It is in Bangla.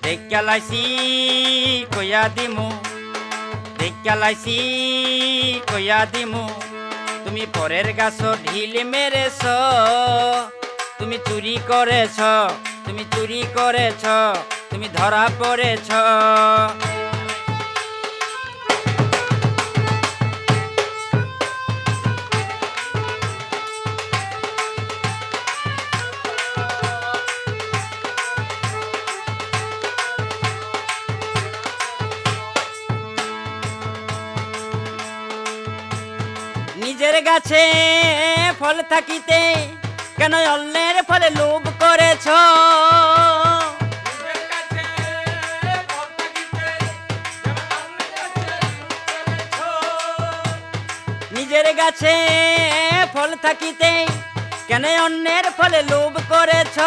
দেখা লাইছি কইয়া দিমু, দেখা লাইছি কইয়া দিমু, তুমি পরের গাছ ঢিল মেরেছ, তুমি চুরি করেছ, তুমি চুরি করেছ, তুমি ধরা পড়েছ। নিজের গাছে ফল থাকিতে কেন অন্যের ফলে লোভ করেছ? নিজের গাছে ফল থাকিতে কেন অন্যের ফলে লোভ করেছ?